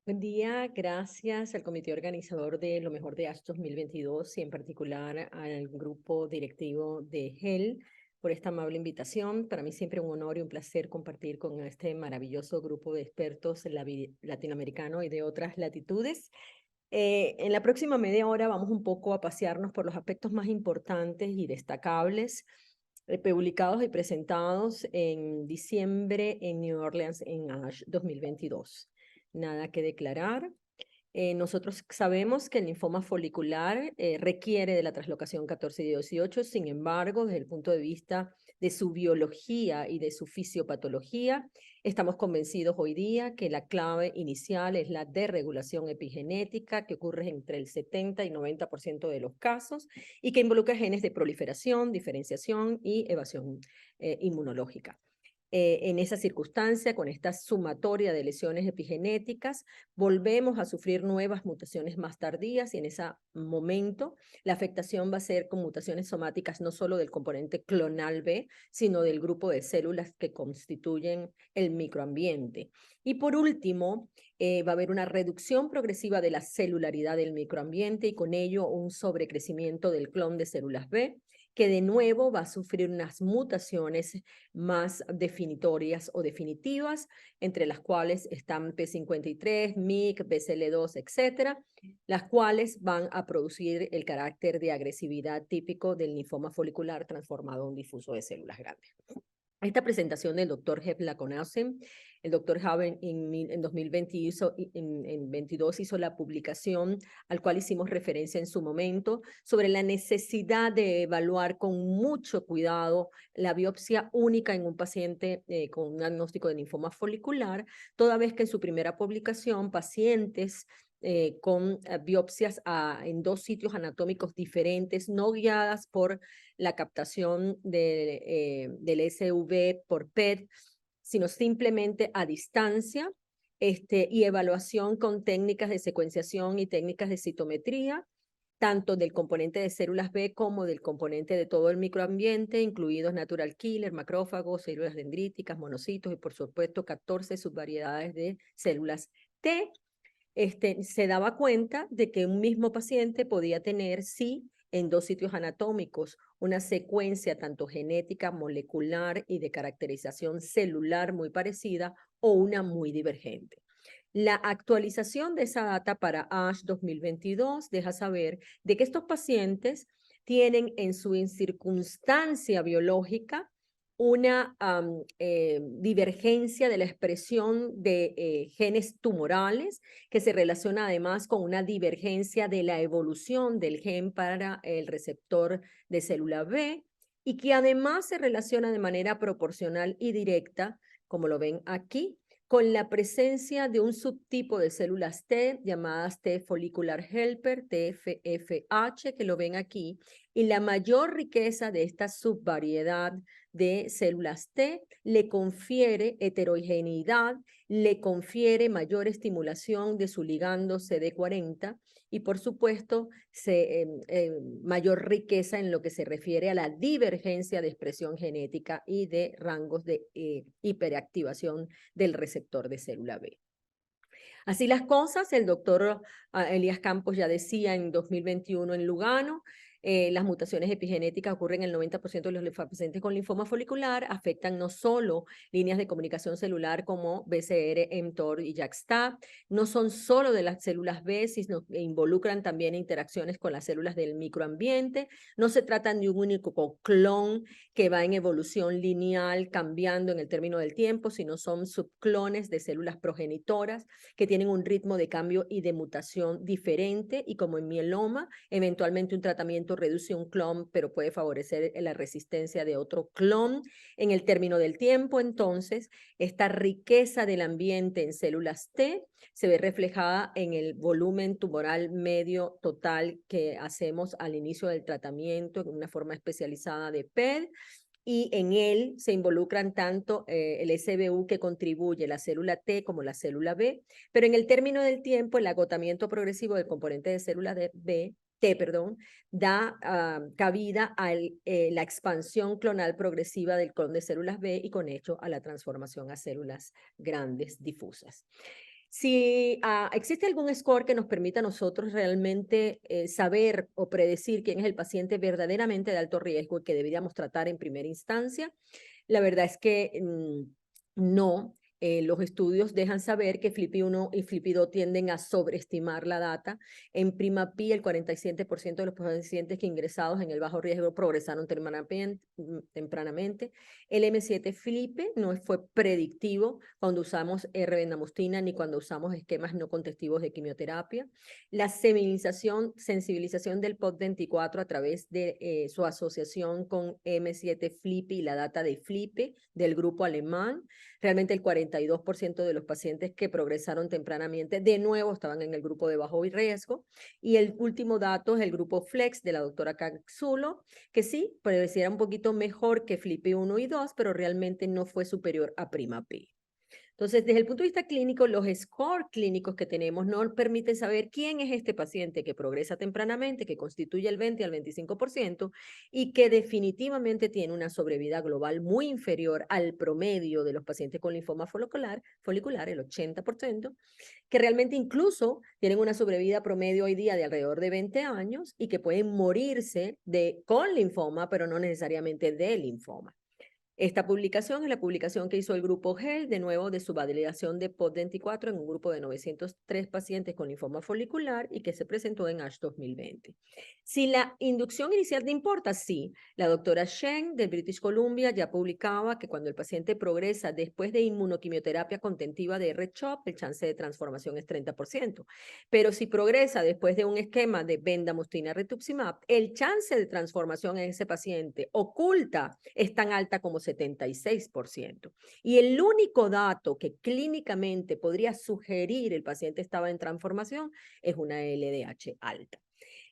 Buen día, gracias al comité organizador de Lo Mejor de ASH 2022 y en particular al grupo directivo de GEL por esta amable invitación. Para mí siempre un honor y un placer compartir con este maravilloso grupo de expertos latinoamericano y de otras latitudes. En la próxima media hora vamos un poco a pasearnos por los aspectos más importantes y destacables publicados y presentados en diciembre en New Orleans en ASH 2022. Nada que declarar. Nosotros sabemos que el linfoma folicular requiere de la translocación 14 y 18, sin embargo, desde el punto de vista de su biología y de su fisiopatología, estamos convencidos hoy día que la clave inicial es la desregulación epigenética que ocurre entre el 70 y 90% de los casos y que involucra genes de proliferación, diferenciación y evasión inmunológica. En esa circunstancia, con esta sumatoria de lesiones epigenéticas, volvemos a sufrir nuevas mutaciones más tardías y en ese momento la afectación va a ser con mutaciones somáticas no solo del componente clonal B, sino del grupo de células que constituyen el microambiente. Y por último, va a haber una reducción progresiva de la celularidad del microambiente y con ello un sobrecrecimiento del clon de células B, que de nuevo va a sufrir unas mutaciones más definitorias o definitivas, entre las cuales están P53, MYC, BCL2, etcétera, las cuales van a producir el carácter de agresividad típico del linfoma folicular transformado en difuso de células grandes. Esta presentación del doctor Hep la conocen. El doctor Haben en 2022 hizo la publicación al cual hicimos referencia en su momento sobre la necesidad de evaluar con mucho cuidado la biopsia única en un paciente con un diagnóstico de linfoma folicular, toda vez que en su primera publicación pacientes con biopsias en dos sitios anatómicos diferentes, no guiadas por la captación del SV por PET, sino simplemente a distancia y evaluación con técnicas de secuenciación y técnicas de citometría, tanto del componente de células B como del componente de todo el microambiente, incluidos natural killer, macrófagos, células dendríticas, monocitos y por supuesto 14 subvariedades de células T. Se daba cuenta de que un mismo paciente podía tener, sí, en dos sitios anatómicos, una secuencia tanto genética, molecular y de caracterización celular muy parecida o una muy divergente. La actualización de esa data para ASH 2022 deja saber de que estos pacientes tienen en su circunstancia biológica una divergencia de la expresión de genes tumorales que se relaciona además con una divergencia de la evolución del gen para el receptor de célula B y que además se relaciona de manera proporcional y directa, como lo ven aquí, con la presencia de un subtipo de células T llamadas T follicular helper, TFFH, que lo ven aquí, y la mayor riqueza de esta subvariedad de células T le confiere heterogeneidad, le confiere mayor estimulación de su ligando CD40 y por supuesto mayor riqueza en lo que se refiere a la divergencia de expresión genética y de rangos de hiperactivación del receptor de célula B. Así las cosas, el doctor Elías Campos ya decía en 2021 en Lugano, las mutaciones epigenéticas ocurren en el 90% de los pacientes con linfoma folicular, afectan no solo líneas de comunicación celular como BCR, mTOR y JAK-STAT, no son solo de las células B, sino que involucran también interacciones con las células del microambiente, no se trata de un único clon que va en evolución lineal cambiando en el término del tiempo, sino son subclones de células progenitoras que tienen un ritmo de cambio y de mutación diferente y como en mieloma, eventualmente un tratamiento reduce un clon, pero puede favorecer la resistencia de otro clon. En el término del tiempo, entonces, esta riqueza del ambiente en células T se ve reflejada en el volumen tumoral medio total que hacemos al inicio del tratamiento en una forma especializada de PED y en él se involucran tanto el SBU que contribuye la célula T como la célula B, pero en el término del tiempo el agotamiento progresivo del componente de célula T, da cabida a la expansión clonal progresiva del clon de células B y con hecho a la transformación a células grandes difusas. Si existe algún score que nos permita a nosotros realmente saber o predecir quién es el paciente verdaderamente de alto riesgo y que deberíamos tratar en primera instancia, la verdad es que no. Los estudios dejan saber que FLIPI-1 y FLIPI-2 tienden a sobreestimar la data. En PRIMA-P, el 47% de los pacientes que ingresados en el bajo riesgo progresaron tempranamente. El M7-FLIPE no fue predictivo cuando usamos R-bendamustina ni cuando usamos esquemas no contestivos de quimioterapia. La sensibilización del POD24 a través de su asociación con M7-FLIPE y la data de FLIPE del grupo alemán. Realmente el 42% de los pacientes que progresaron tempranamente de nuevo estaban en el grupo de bajo riesgo. Y el último dato es el grupo FLEX de la doctora Caxulo, que sí, pareciera un poquito mejor que FLIPI 1 y 2, pero realmente no fue superior a PRIMA-P. Entonces, desde el punto de vista clínico, los scores clínicos que tenemos no permiten saber quién es este paciente que progresa tempranamente, que constituye el 20 al 25% y que definitivamente tiene una sobrevida global muy inferior al promedio de los pacientes con linfoma folicular, el 80%, que realmente incluso tienen una sobrevida promedio hoy día de alrededor de 20 años y que pueden morirse con linfoma, pero no necesariamente de linfoma. Esta publicación es la publicación que hizo el grupo GEL, de nuevo, de su validación de POD24 en un grupo de 903 pacientes con linfoma folicular y que se presentó en ASH 2020. Si la inducción inicial te importa, sí. La doctora Shen de British Columbia ya publicaba que cuando el paciente progresa después de inmunoquimioterapia contentiva de R-CHOP, el chance de transformación es 30%. Pero si progresa después de un esquema de bendamustina rituximab, el chance de transformación en ese paciente oculta es tan alta como 76%. Y el único dato que clínicamente podría sugerir el paciente estaba en transformación es una LDH alta.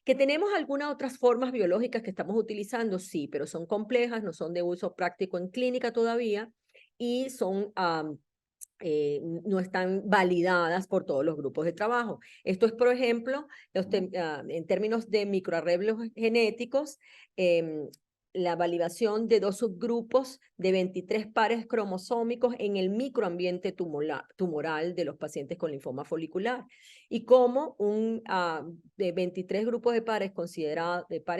¿Que tenemos algunas otras formas biológicas que estamos utilizando? Sí, pero son complejas, no son de uso práctico en clínica todavía y son... no están validadas por todos los grupos de trabajo. Esto es, por ejemplo, en términos de microarreglos genéticos, la validación de dos subgrupos de 23 pares cromosómicos en el microambiente tumoral de los pacientes con linfoma folicular y cómo de 23 grupos de pares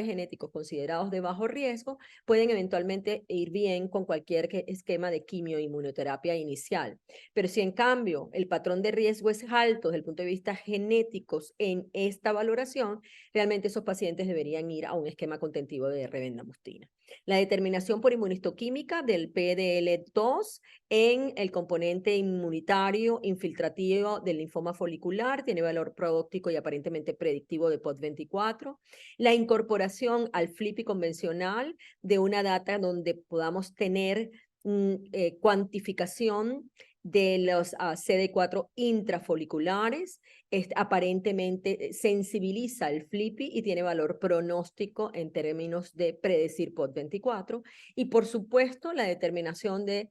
genéticos considerados de bajo riesgo pueden eventualmente ir bien con cualquier esquema de quimioinmunoterapia inicial. Pero si en cambio el patrón de riesgo es alto desde el punto de vista genéticos en esta valoración, realmente esos pacientes deberían ir a un esquema contentivo de R-bendamustina. La determinación por inmunistoquímica del PDL2 en el componente inmunitario infiltrativo del linfoma folicular tiene valor prodóctico y aparentemente predictivo de POD24. La incorporación al FLIPI convencional de una data donde podamos tener cuantificación de los CD4 intrafoliculares, aparentemente sensibiliza el FLIPI y tiene valor pronóstico en términos de predecir POD24. Y por supuesto, la determinación de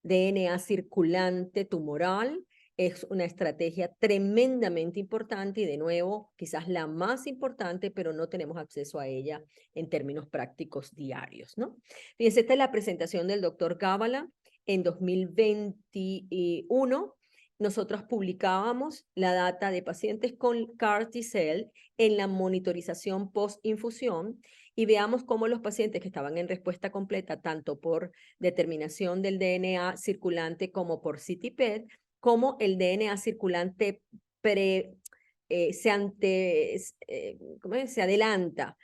DNA circulante tumoral es una estrategia tremendamente importante y de nuevo, quizás la más importante, pero no tenemos acceso a ella en términos prácticos diarios, ¿no? Fíjense, esta es la presentación del doctor Gábala. En 2021, nosotros publicábamos la data de pacientes con CAR T-cell en la monitorización post-infusión y veamos cómo los pacientes que estaban en respuesta completa, tanto por determinación del DNA circulante como por CT-PET, como el DNA circulante se adelanta,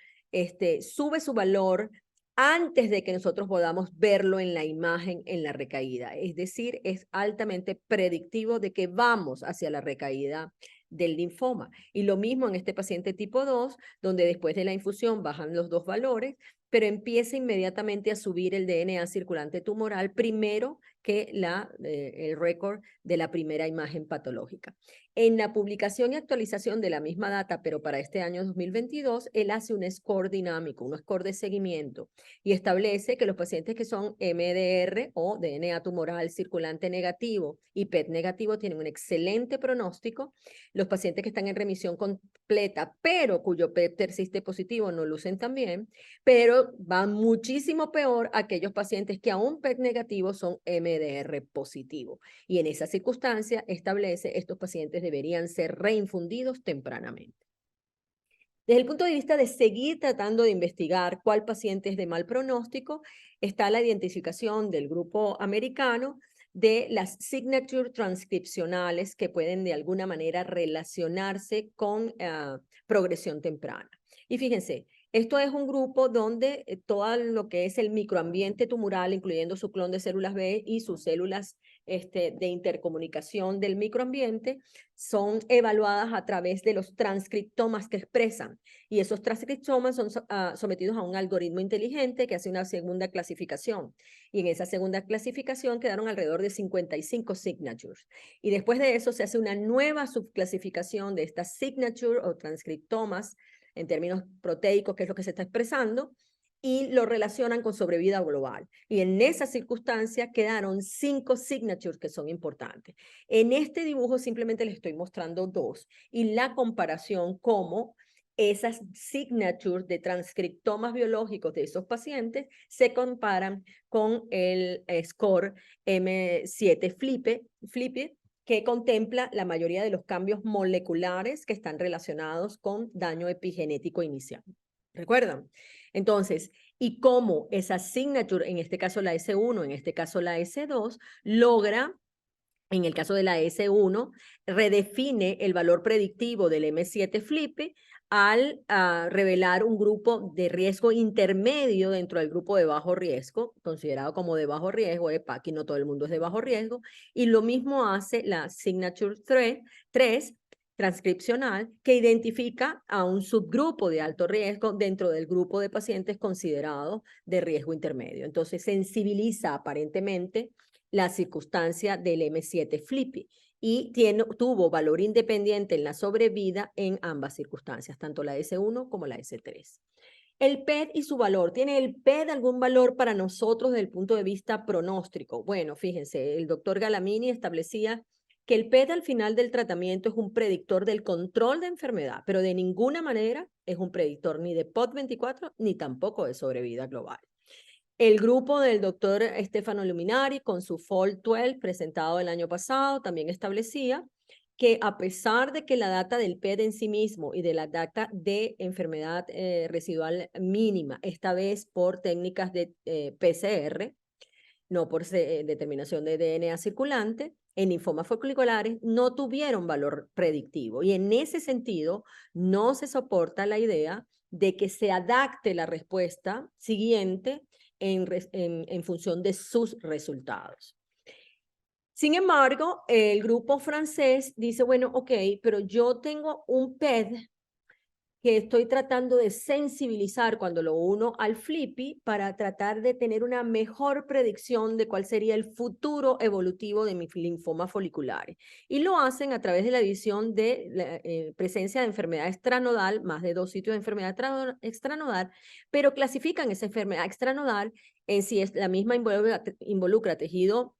sube su valor antes de que nosotros podamos verlo en la imagen en la recaída. Es decir, es altamente predictivo de que vamos hacia la recaída del linfoma. Y lo mismo en este paciente tipo 2, donde después de la infusión bajan los dos valores, pero empieza inmediatamente a subir el DNA circulante tumoral primero que el récord de la primera imagen patológica. En la publicación y actualización de la misma data, pero para este año 2022, él hace un score dinámico, un score de seguimiento, y establece que los pacientes que son MDR o DNA tumoral circulante negativo y PET negativo tienen un excelente pronóstico. Los pacientes que están en remisión con completa, pero cuyo PET persiste positivo, no lucen tan bien, pero van muchísimo peor aquellos pacientes que aún PET negativo son MDR positivo. Y en esa circunstancia establece estos pacientes deberían ser reinfundidos tempranamente. Desde el punto de vista de seguir tratando de investigar cuál paciente es de mal pronóstico, está la identificación del grupo americano de las signature transcripcionales que pueden de alguna manera relacionarse con progresión temprana. Y fíjense, esto es un grupo donde todo lo que es el microambiente tumoral, incluyendo su clon de células B y sus células de intercomunicación del microambiente, son evaluadas a través de los transcriptomas que expresan. Y esos transcriptomas son sometidos a un algoritmo inteligente que hace una segunda clasificación. Y en esa segunda clasificación quedaron alrededor de 55 signatures. Y después de eso se hace una nueva subclasificación de estas signature o transcriptomas en términos proteicos, que es lo que se está expresando, y lo relacionan con sobrevida global. Y en esa circunstancia quedaron 5 signatures que son importantes. En este dibujo simplemente les estoy mostrando 2 y la comparación como esas signatures de transcriptomas biológicos de esos pacientes se comparan con el score M7 Flippy, que contempla la mayoría de los cambios moleculares que están relacionados con daño epigenético inicial. ¿Recuerdan? Entonces, y cómo esa signature, en este caso la S1, en este caso la S2, logra, en el caso de la S1, redefine el valor predictivo del M7 Flippy al revelar un grupo de riesgo intermedio dentro del grupo de bajo riesgo, considerado como de bajo riesgo. Aquí no todo el mundo es de bajo riesgo, y lo mismo hace la Signature 3 transcripcional, que identifica a un subgrupo de alto riesgo dentro del grupo de pacientes considerados de riesgo intermedio. Entonces, sensibiliza aparentemente la circunstancia del M7 Flippy y tuvo valor independiente en la sobrevida en ambas circunstancias, tanto la S1 como la S3. El PET y su valor. ¿Tiene el PET algún valor para nosotros desde el punto de vista pronóstico? Bueno, fíjense, el doctor Galamini establecía que el PET al final del tratamiento es un predictor del control de enfermedad, pero de ninguna manera es un predictor ni de POT24 ni tampoco de sobrevida global. El grupo del doctor Stefano Luminari con su FOLD12 presentado el año pasado también establecía que a pesar de que la data del PET en sí mismo y de la data de enfermedad residual mínima, esta vez por técnicas de PCR, no por determinación de DNA circulante, en linfomas foliculares no tuvieron valor predictivo. Y en ese sentido, no se soporta la idea de que se adapte la respuesta siguiente en función de sus resultados. Sin embargo, el grupo francés dice, bueno, ok, pero yo tengo un PET que estoy tratando de sensibilizar cuando lo uno al Flippy para tratar de tener una mejor predicción de cuál sería el futuro evolutivo de mis linfomas foliculares. Y lo hacen a través de la división de la presencia de enfermedad extranodal, más de 2 sitios de enfermedad extranodal, pero clasifican esa enfermedad extranodal en si es la misma involucra tejido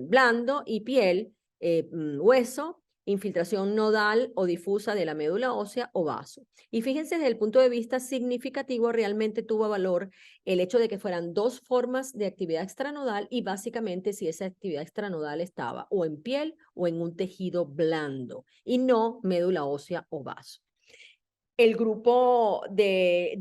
blando y piel, hueso, infiltración nodal o difusa de la médula ósea o vaso. Y fíjense, desde el punto de vista significativo, realmente tuvo valor el hecho de que fueran 2 formas de actividad extranodal y básicamente si esa actividad extranodal estaba o en piel o en un tejido blando y no médula ósea o vaso. El grupo de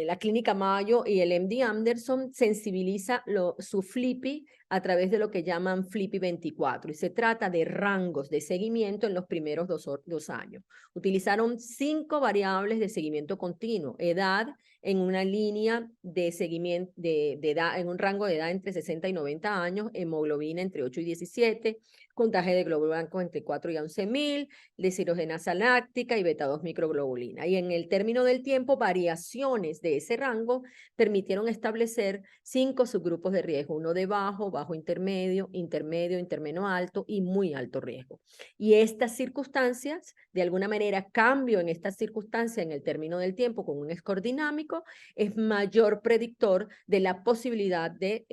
la Clínica Mayo y el MD Anderson sensibiliza su Flippy a través de lo que llaman Flippy 24 y se trata de rangos de seguimiento en los primeros 2 años. Utilizaron 5 variables de seguimiento continuo: edad en una línea de seguimiento de edad, en un rango de edad entre 60 y 90 años, hemoglobina entre 8 y 17, contagio de glóbulos blancos entre 4 y 11.000, deshidrogenasa láctica y beta-2 microglobulina. Y en el término del tiempo, variaciones de ese rango permitieron establecer 5 subgrupos de riesgo: uno de bajo, bajo intermedio, intermedio, intermedio alto y muy alto riesgo. Y estas circunstancias, de alguna manera, cambio en estas circunstancias en el término del tiempo con un score dinámico, es mayor predictor de la posibilidad de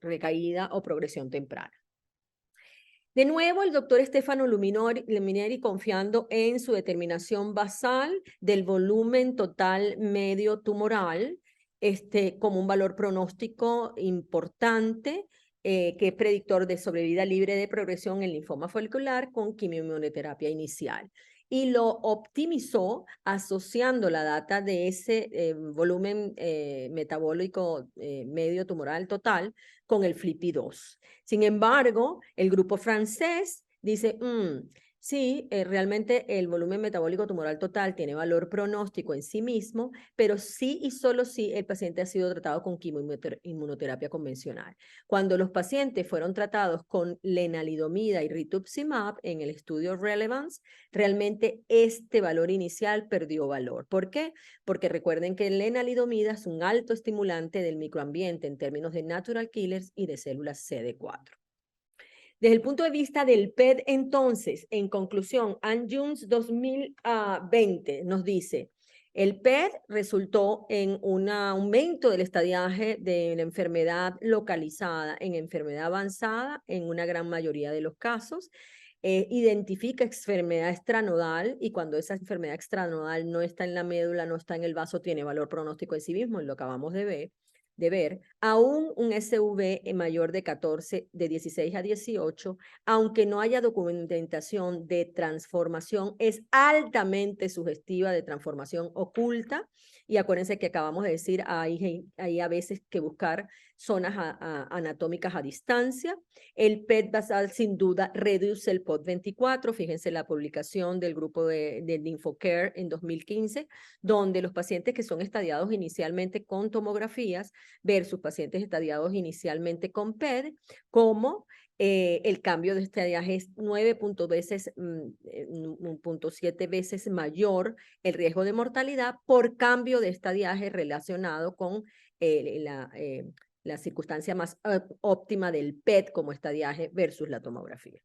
recaída o progresión temprana. De nuevo, el doctor Stefano Lumineri, confiando en su determinación basal del volumen total medio tumoral, como un valor pronóstico importante, que es predictor de sobrevida libre de progresión en linfoma folicular con quimioinmunoterapia inicial. Y lo optimizó asociando la data de ese volumen metabólico medio tumoral total con el FLIPI-2. Sin embargo, el grupo francés dice, sí, realmente el volumen metabólico tumoral total tiene valor pronóstico en sí mismo, pero sí y solo si el paciente ha sido tratado con quimioinmunoterapia convencional. Cuando los pacientes fueron tratados con lenalidomida y rituximab en el estudio Relevance, realmente este valor inicial perdió valor. ¿Por qué? Porque recuerden que el lenalidomida es un alto estimulante del microambiente en términos de natural killers y de células CD4. Desde el punto de vista del PET, entonces, en conclusión, Ann Jones 2020 nos dice, el PET resultó en un aumento del estadiaje de la enfermedad localizada en enfermedad avanzada en una gran mayoría de los casos. Identifica enfermedad extranodal y cuando esa enfermedad extranodal no está en la médula, no está en el vaso, tiene valor pronóstico en sí mismo, lo acabamos de ver, aún un SV mayor de 14, de 16 a 18, aunque no haya documentación de transformación, es altamente sugestiva de transformación oculta. Y acuérdense que acabamos de decir, hay a veces que buscar zonas anatómicas a distancia. El PET basal sin duda reduce el POD24. Fíjense la publicación del grupo de InfoCare en 2015, donde los pacientes que son estadiados inicialmente con tomografías versus pacientes estadiados inicialmente con PET, como el cambio de estadiaje es 9.7 veces mayor el riesgo de mortalidad por cambio de estadiaje relacionado con la circunstancia más óptima del PET como estadiaje versus la tomografía.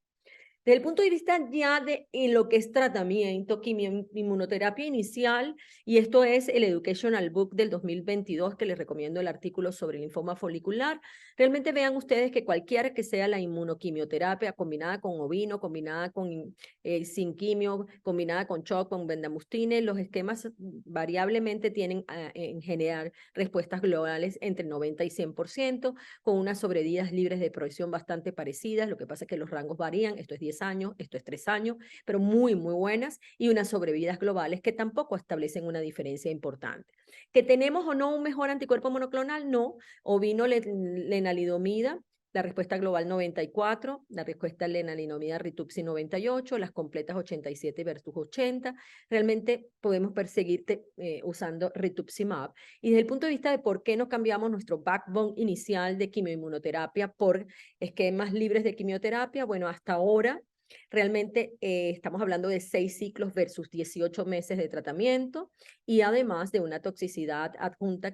Desde el punto de vista ya de lo que es tratamiento, quimioinmunoterapia inicial, y esto es el Educational Book del 2022, que les recomiendo el artículo sobre linfoma folicular. Realmente vean ustedes que cualquiera que sea la inmunoquimioterapia, combinada con ovino, combinada con sin quimio, combinada con CHOP, con bendamustine, los esquemas variablemente tienen en general respuestas globales entre 90 y 100%, con unas sobrevidas libres de progresión bastante parecidas. Lo que pasa es que los rangos varían, esto es 10 años, esto es 3 años, pero muy, muy buenas, y unas sobrevidas globales que tampoco establecen una diferencia importante. ¿Que tenemos o no un mejor anticuerpo monoclonal? No. Ovino lenalidomida, la respuesta global 94, la respuesta lenalidomida Rituxi 98, las completas 87 versus 80. Realmente podemos perseguirte usando rituximab. Y desde el punto de vista de por qué no cambiamos nuestro backbone inicial de quimioinmunoterapia por esquemas libres de quimioterapia, bueno, hasta ahora realmente estamos hablando de 6 ciclos versus 18 meses de tratamiento y además de una toxicidad adjunta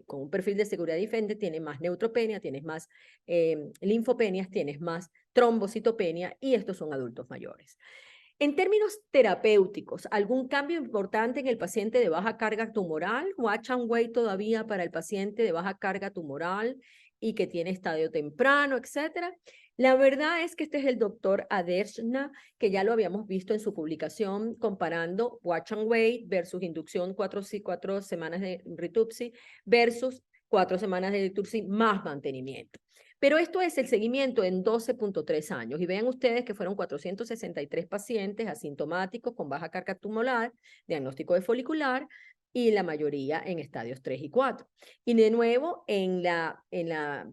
con un perfil de seguridad diferente, tiene más neutropenia, tienes más linfopenias, tienes más trombocitopenia y estos son adultos mayores. En términos terapéuticos, ¿algún cambio importante en el paciente de baja carga tumoral? Watch and wait todavía para el paciente de baja carga tumoral y que tiene estadio temprano, etcétera. La verdad es que este es el doctor Adershna, que ya lo habíamos visto en su publicación comparando watch and wait versus inducción 4 semanas de Rituxi versus 4 semanas de Rituxi más mantenimiento. Pero esto es el seguimiento en 12.3 años. Y vean ustedes que fueron 463 pacientes asintomáticos con baja carga tumoral, diagnóstico de folicular, y la mayoría en estadios 3 y 4. Y de nuevo, en la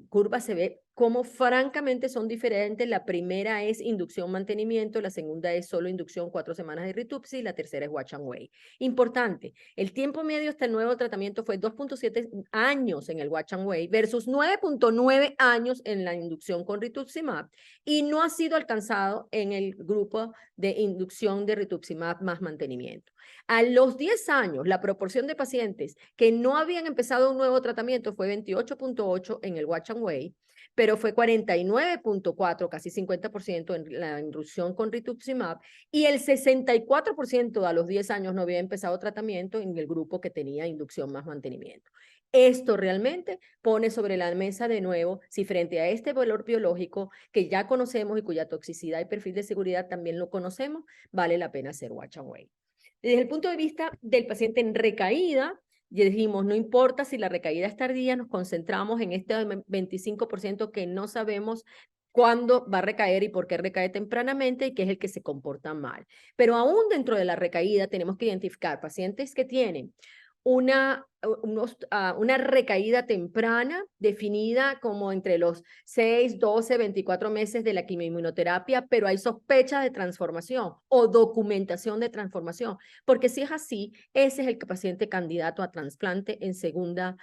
curva se ve cómo francamente son diferentes. La primera es inducción-mantenimiento, la segunda es solo inducción 4 semanas de Rituxi, y la tercera es watch and wait. Importante, el tiempo medio hasta el nuevo tratamiento fue 2.7 años en el watch and wait versus 9.9 años en la inducción con rituximab y no ha sido alcanzado en el grupo de inducción de rituximab más mantenimiento. A los 10 años, la proporción de pacientes que no habían empezado un nuevo tratamiento fue 28.8 en el watch and wait, pero fue 49.4, casi 50% en la inducción con rituximab, y el 64% a los 10 años no había empezado tratamiento en el grupo que tenía inducción más mantenimiento. Esto realmente pone sobre la mesa de nuevo si frente a este valor biológico que ya conocemos y cuya toxicidad y perfil de seguridad también lo conocemos, vale la pena hacer watch and wait. Desde el punto de vista del paciente en recaída, ya dijimos, no importa si la recaída es tardía, nos concentramos en este 25% que no sabemos cuándo va a recaer y por qué recae tempranamente y que es el que se comporta mal. Pero aún dentro de la recaída tenemos que identificar pacientes que tienen una recaída temprana definida como entre los 6, 12, 24 meses de la quimioinmunoterapia, pero hay sospecha de transformación o documentación de transformación, porque si es así, ese es el paciente candidato a trasplante en segunda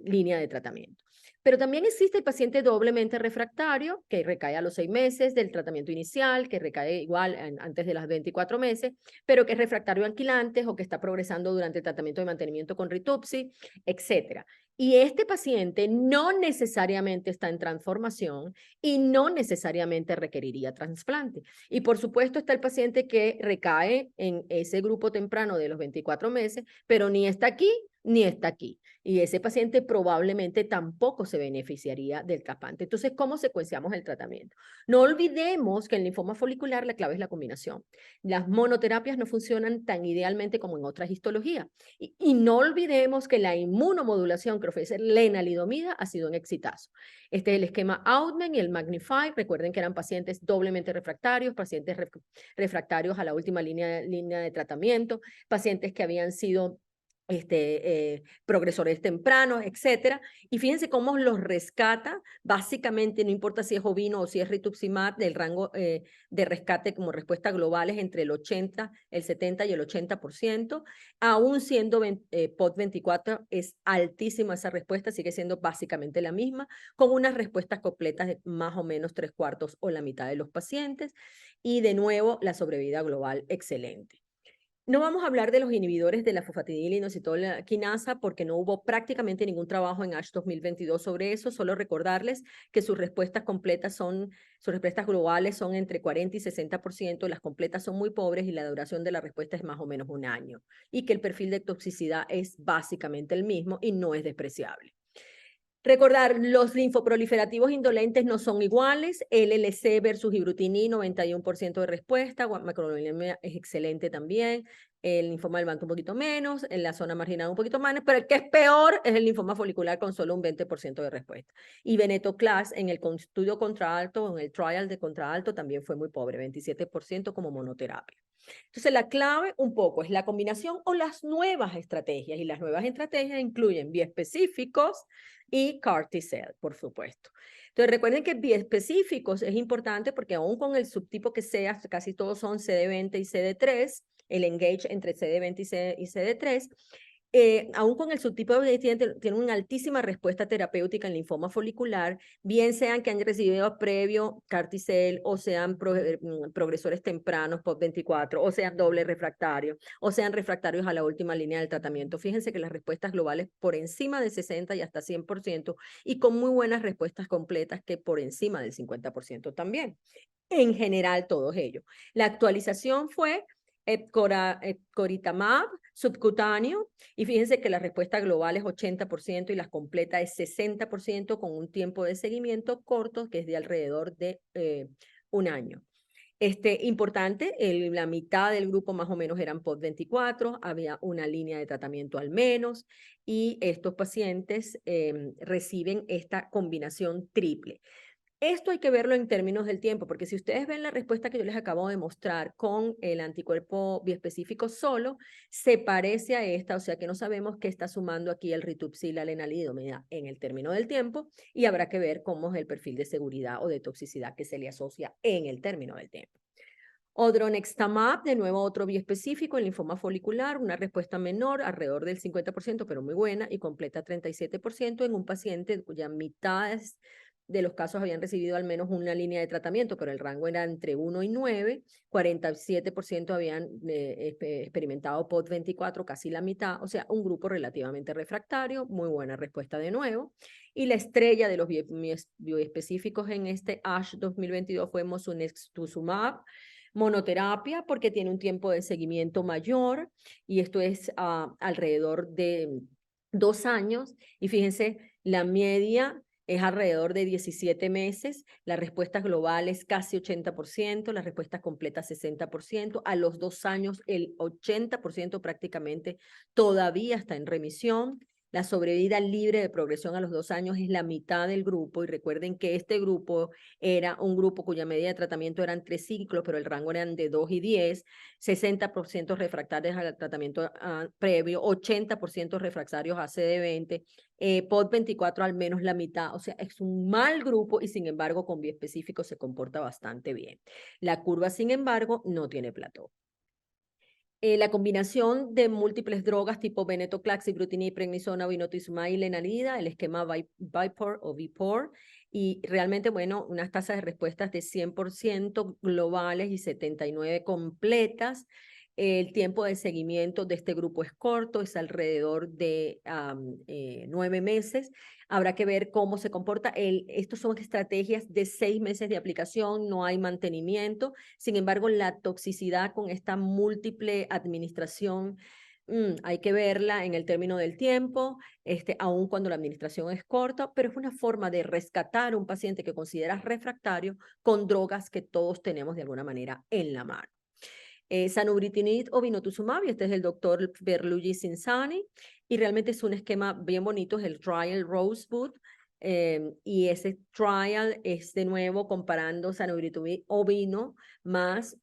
línea de tratamiento. Pero también existe el paciente doblemente refractario, que recae a los 6 meses del tratamiento inicial, que recae igual antes de las 24 meses, pero que es refractario a alquilantes o que está progresando durante el tratamiento de mantenimiento con Ritupsi, etcétera. Y este paciente no necesariamente está en transformación y no necesariamente requeriría trasplante. Y por supuesto está el paciente que recae en ese grupo temprano de los 24 meses, pero ni está aquí ni está aquí. Y ese paciente probablemente tampoco se beneficiaría del trasplante. Entonces, ¿cómo secuenciamos el tratamiento? No olvidemos que en linfoma folicular la clave es la combinación. Las monoterapias no funcionan tan idealmente como en otras histologías. Y no olvidemos que la inmunomodulación que ofrece lenalidomida ha sido un exitazo. Este es el esquema Outman y el Magnify. Recuerden que eran pacientes doblemente refractarios, pacientes refractarios a la última línea de tratamiento, pacientes que habían sido progresores tempranos, etcétera. Y fíjense cómo los rescata, básicamente, no importa si es ovino o si es rituximab, del rango de rescate como respuesta global es entre el 80, el 70 y el 80%, aún siendo POT24 es altísima esa respuesta, sigue siendo básicamente la misma, con unas respuestas completas de más o menos 3/4 o la mitad de los pacientes, y de nuevo la sobrevida global excelente. No vamos a hablar de los inhibidores de la fosfatidilinositola quinasa porque no hubo prácticamente ningún trabajo en ASH 2022 sobre eso, solo recordarles que sus respuestas completas sus respuestas globales son entre 40 y 60%, las completas son muy pobres y la duración de la respuesta es más o menos 1 año, y que el perfil de toxicidad es básicamente el mismo y no es despreciable. Recordar, los linfoproliferativos indolentes no son iguales. LLC versus Ibrutinib, 91% de respuesta. Macroglobulinemia es excelente también. El linfoma del Bantu un poquito menos. En la zona marginal un poquito menos. Pero el que es peor es el linfoma folicular con solo un 20% de respuesta. Y venetoclax en el estudio contralto, en el trial de contralto, también fue muy pobre, 27% como monoterapia. Entonces, la clave un poco es la combinación o las nuevas estrategias. Y las nuevas estrategias incluyen biespecíficos y CAR T-cell, por supuesto. Entonces, recuerden que biespecíficos es importante porque aún con el subtipo que sea, casi todos son CD20 y CD3, el engage entre CD20 y CD3, aún con el subtipo de tiene una altísima respuesta terapéutica en linfoma folicular, bien sean que han recibido previo CAR-T-cell o sean progresores tempranos POT24 o sean doble refractarios o sean refractarios a la última línea del tratamiento. Fíjense que las respuestas globales por encima de 60 y hasta 100% y con muy buenas respuestas completas que por encima del 50% también. En general, todos ellos. La actualización fue Epcoritamab subcutáneo, y fíjense que la respuesta global es 80% y la completa es 60% con un tiempo de seguimiento corto que es de alrededor de 1 año. Importante, la mitad del grupo más o menos eran POT24, había una línea de tratamiento al menos, y estos pacientes reciben esta combinación triple. Esto hay que verlo en términos del tiempo, porque si ustedes ven la respuesta que yo les acabo de mostrar con el anticuerpo biespecífico solo, se parece a esta, o sea que no sabemos qué está sumando aquí el Ritupsil, la lenalidomida en el término del tiempo, y habrá que ver cómo es el perfil de seguridad o de toxicidad que se le asocia en el término del tiempo. Odronextamab, de nuevo otro biespecífico en linfoma folicular, una respuesta menor, alrededor del 50%, pero muy buena, y completa 37% en un paciente cuya mitad de los casos habían recibido al menos una línea de tratamiento, pero el rango era entre 1 y 9, 47% habían experimentado POT24, casi la mitad, o sea, un grupo relativamente refractario, muy buena respuesta de nuevo. Y la estrella de los bioespecíficos en este ASH 2022 fue mosunetuzumab, monoterapia, porque tiene un tiempo de seguimiento mayor, y esto es alrededor de 2 años, y fíjense, la media es alrededor de 17 meses, las respuestas globales casi 80%, las respuestas completas 60%, a los 2 años el 80% prácticamente todavía está en remisión. La sobrevida libre de progresión a los 2 años es la mitad del grupo, y recuerden que este grupo era un grupo cuya medida de tratamiento eran 3 ciclos, pero el rango eran de 2 y 10, 60% refractarios al tratamiento previo, 80% refractarios a CD20, POD24 al menos la mitad, o sea, es un mal grupo y sin embargo con biespecífico se comporta bastante bien. La curva, sin embargo, no tiene plató. La combinación de múltiples drogas tipo venetoclax, ibrutinib, prednisona, vinotuzumab y lenalida, el esquema VIPOR o VIPOR, y realmente, bueno, unas tasas de respuestas de 100% globales y 79 completas. El tiempo de seguimiento de este grupo es corto, es alrededor de 9 meses. Habrá que ver cómo se comporta. Estos son estrategias de 6 meses de aplicación, no hay mantenimiento. Sin embargo, la toxicidad con esta múltiple administración hay que verla en el término del tiempo, aun cuando la administración es corta, pero es una forma de rescatar a un paciente que consideras refractario con drogas que todos tenemos de alguna manera en la mano. Sanubritinib o vinotuzumab, y este es el doctor Berlugi Sinsani, y realmente es un esquema bien bonito, es el Trial Rosebud, y ese trial es de nuevo comparando sanubritinib ovino más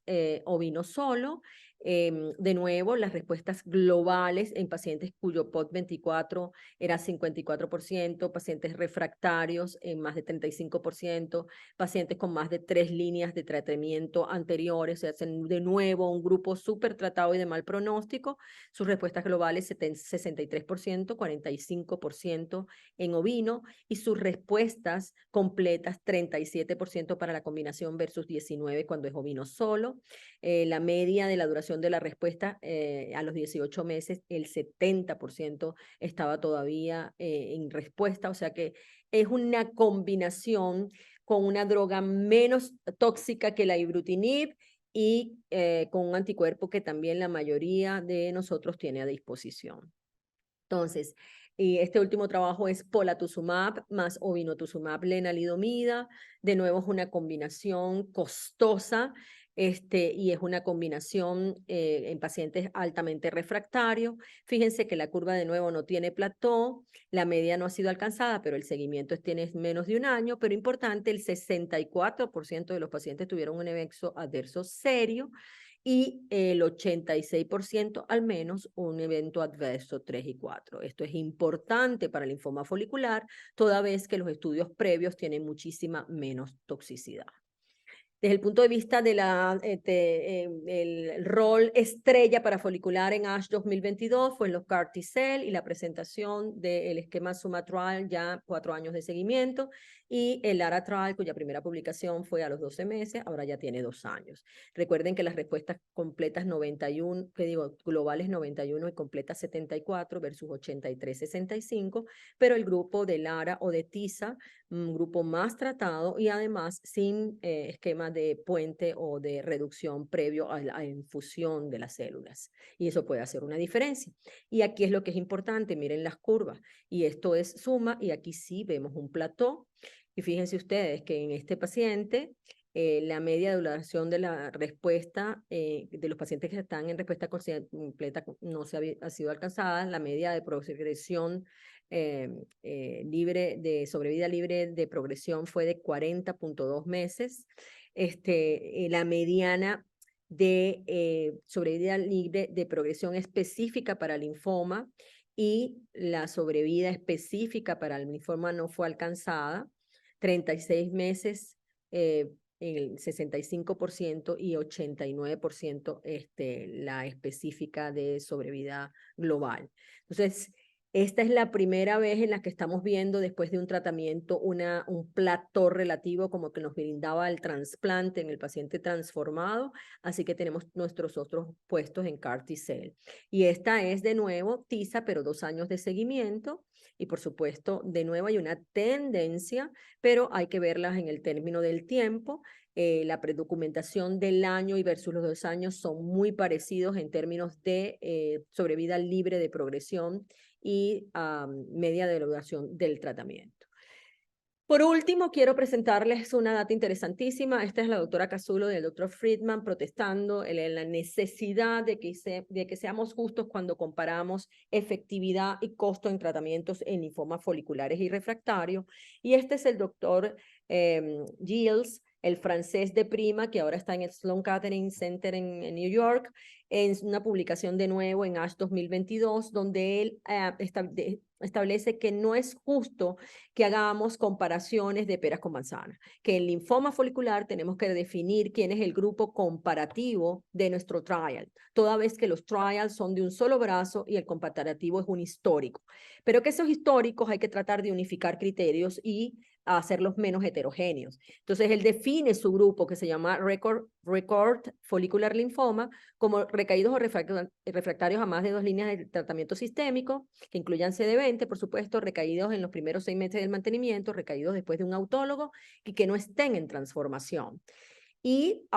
ovino solo. De nuevo, las respuestas globales en pacientes cuyo POD24 era 54%, pacientes refractarios en más de 35%, pacientes con más de 3 líneas de tratamiento anteriores, se hacen de nuevo un grupo súper tratado y de mal pronóstico. Sus respuestas globales 63%, 45% en ovino, y sus respuestas completas 37% para la combinación versus 19% cuando es ovino solo. La media de la duración de la respuesta a los 18 meses, el 70% estaba todavía en respuesta, o sea que es una combinación con una droga menos tóxica que la ibrutinib y con un anticuerpo que también la mayoría de nosotros tiene a disposición. Entonces, y este último trabajo es polatuzumab más obinutuzumab lenalidomida. De nuevo es una combinación costosa, y es una combinación en pacientes altamente refractarios. Fíjense que la curva de nuevo no tiene plató, la media no ha sido alcanzada, pero el seguimiento tiene menos de un año, pero importante, el 64% de los pacientes tuvieron un evento adverso serio, y el 86% al menos un evento adverso 3 y 4. Esto es importante para el linfoma folicular, toda vez que los estudios previos tienen muchísima menos toxicidad. Desde el punto de vista de el rol estrella para folicular en ASH 2022 fue en los CAR T-cell y la presentación del esquema SUMA trial, ya 4 años de seguimiento, y el ARA trial, cuya primera publicación fue a los 12 meses, ahora ya tiene 2 años. Recuerden que las respuestas completas 91, que digo, globales 91 y completas 74 versus 83, 65, pero el grupo de LARA o de TISA, un grupo más tratado y además sin esquema de puente o de reducción previo a la infusión de las células. Y eso puede hacer una diferencia. Y aquí es lo que es importante, miren las curvas. Y esto es suma, y aquí sí vemos un plató. Y fíjense ustedes que en este paciente la media de duración de la respuesta de los pacientes que están en respuesta completa no ha sido alcanzada. La media de progresión libre de sobrevida libre de progresión fue de 40.2 meses. La mediana de sobrevida libre de progresión específica para linfoma y la sobrevida específica para el linfoma no fue alcanzada. 36 meses el 65% y 89% la específica de sobrevida global. Entonces, esta es la primera vez en la que estamos viendo, después de un tratamiento, un plató relativo como que nos brindaba el trasplante en el paciente transformado, así que tenemos nuestros otros puestos en CAR T-cell. Y esta es de nuevo TISA, pero 2 años de seguimiento, y por supuesto, de nuevo hay una tendencia, pero hay que verlas en el término del tiempo. La predocumentación del año y versus los 2 años son muy parecidos en términos de sobrevida libre de progresión y media de duración del tratamiento. Por último, quiero presentarles una data interesantísima. Esta es la doctora Casulo y el doctor Friedman protestando en la necesidad de que seamos justos cuando comparamos efectividad y costo en tratamientos en linfomas foliculares y refractarios. Y este es el doctor Gilles, el francés de Prima, que ahora está en el Sloan Kettering Center en New York, en una publicación de nuevo en ASH 2022, donde él establece que no es justo que hagamos comparaciones de peras con manzanas, que en linfoma folicular tenemos que definir quién es el grupo comparativo de nuestro trial, toda vez que los trials son de un solo brazo y el comparativo es un histórico, pero que esos históricos hay que tratar de unificar criterios y hacerlos menos heterogéneos. Entonces, él define su grupo que se llama Record Follicular Lymphoma como recaídos o refractarios a más de 2 líneas de tratamiento sistémico, que incluyan CD20, por supuesto, recaídos en los primeros 6 meses del mantenimiento, recaídos después de un autólogo y que no estén en transformación. Y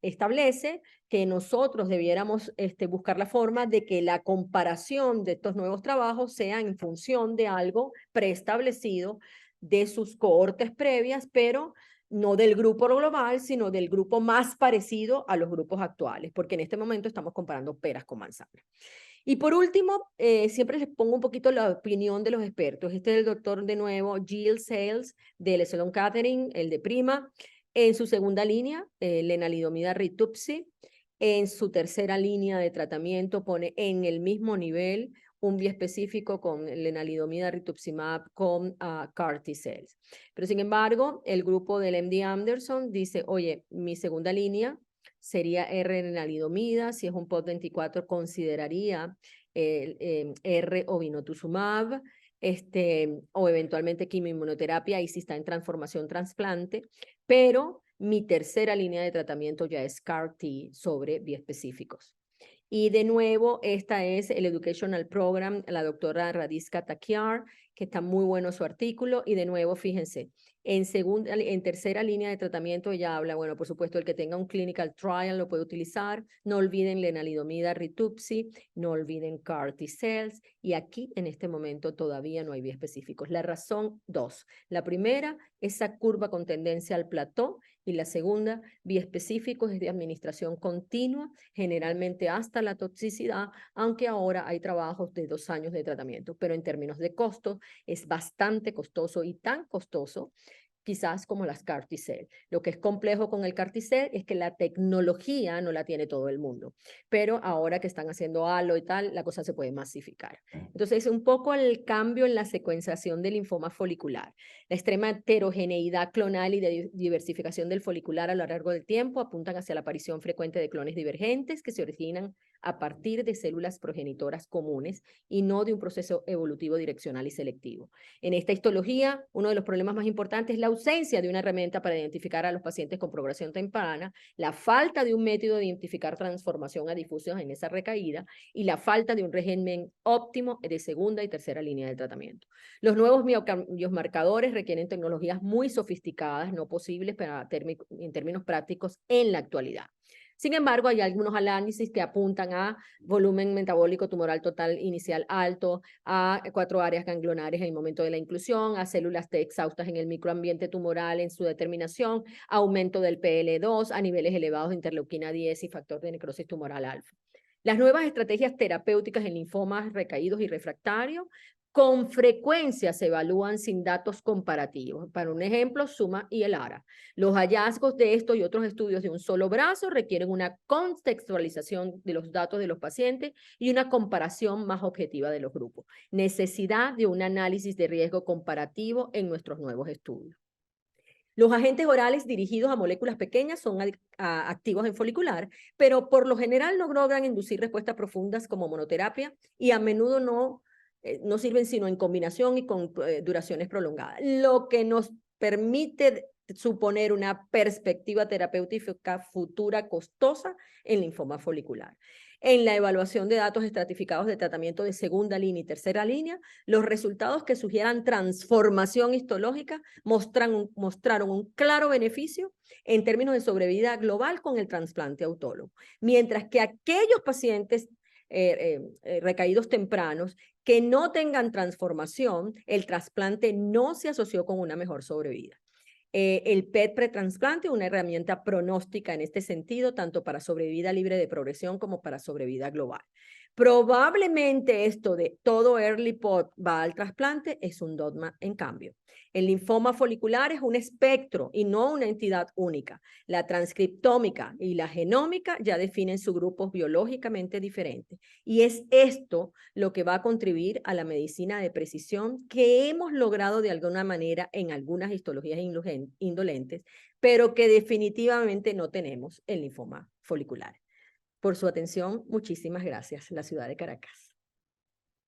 establece que nosotros debiéramos buscar la forma de que la comparación de estos nuevos trabajos sea en función de algo preestablecido de sus cohortes previas, pero no del grupo global, sino del grupo más parecido a los grupos actuales, porque en este momento estamos comparando peras con manzanas. Y por último, siempre les pongo un poquito la opinión de los expertos. Este es el doctor de nuevo, Gilles Sales, del Sloan Kettering, el de Prima. En su segunda línea, lenalidomida rituximab. En su tercera línea de tratamiento pone en el mismo nivel un biespecífico con lenalidomida rituximab con CAR T-cells. Pero sin embargo, el grupo del MD Anderson dice, oye, mi segunda línea sería R-lenalidomida, si es un POT24 consideraría R o vinotuzumab, o eventualmente quimioinmunoterapia, y si está en transformación trasplante, pero mi tercera línea de tratamiento ya es CAR-T sobre biespecíficos. Y de nuevo, esta es el Educational Program, la doctora Radiska Takiar, que está muy bueno su artículo. Y de nuevo, fíjense, en tercera línea de tratamiento ella habla, bueno, por supuesto, el que tenga un clinical trial lo puede utilizar. No olviden lenalidomida rituximab, no olviden CAR T-cells. Y aquí, en este momento, todavía no hay biespecíficos. La razón, dos. La primera, esa curva con tendencia al plató. Y la segunda, biespecíficos es de administración continua, generalmente hasta la toxicidad, aunque ahora hay trabajos de 2 años de tratamiento, pero en términos de costo es bastante costoso y tan costoso quizás como las CAR T-cell. Lo que es complejo con el CAR T-cell es que la tecnología no la tiene todo el mundo, pero ahora que están haciendo halo y tal, la cosa se puede masificar. Entonces, un poco el cambio en la secuenciación del linfoma folicular. La extrema heterogeneidad clonal y de diversificación del folicular a lo largo del tiempo apuntan hacia la aparición frecuente de clones divergentes que se originan a partir de células progenitoras comunes y no de un proceso evolutivo direccional y selectivo. En esta histología, uno de los problemas más importantes es la ausencia de una herramienta para identificar a los pacientes con progresión temprana, la falta de un método de identificar transformación a difusión en esa recaída y la falta de un régimen óptimo de segunda y tercera línea de tratamiento. Los nuevos biomarcadores requieren tecnologías muy sofisticadas, no posibles en términos prácticos en la actualidad. Sin embargo, hay algunos análisis que apuntan a volumen metabólico tumoral total inicial alto, a 4 áreas ganglionares en el momento de la inclusión, a células T exhaustas en el microambiente tumoral en su determinación, aumento del PL2 a niveles elevados de interleuquina 10 y factor de necrosis tumoral alfa. Las nuevas estrategias terapéuticas en linfomas recaídos y refractarios con frecuencia se evalúan sin datos comparativos. Para un ejemplo, SUMA y el ARA. Los hallazgos de estos y otros estudios de un solo brazo requieren una contextualización de los datos de los pacientes y una comparación más objetiva de los grupos. Necesidad de un análisis de riesgo comparativo en nuestros nuevos estudios. Los agentes orales dirigidos a moléculas pequeñas son activos en folicular, pero por lo general no logran inducir respuestas profundas como monoterapia y a menudo no sirven sino en combinación y con duraciones prolongadas, lo que nos permite suponer una perspectiva terapéutica futura costosa en linfoma folicular. En la evaluación de datos estratificados de tratamiento de segunda línea y tercera línea, los resultados que sugieran transformación histológica mostraron un claro beneficio en términos de sobrevida global con el trasplante autólogo, mientras que aquellos pacientes recaídos tempranos, que no tengan transformación, el trasplante no se asoció con una mejor sobrevida. El PET pretrasplante, una herramienta pronóstica en este sentido, tanto para sobrevida libre de progresión como para sobrevida global. Probablemente esto de todo early POT va al trasplante es un dogma en cambio. El linfoma folicular es un espectro y no una entidad única. La transcriptómica y la genómica ya definen subgrupos biológicamente diferentes. Y es esto lo que va a contribuir a la medicina de precisión que hemos logrado de alguna manera en algunas histologías indolentes, pero que definitivamente no tenemos el linfoma folicular. Por su atención, muchísimas gracias. La ciudad de Caracas.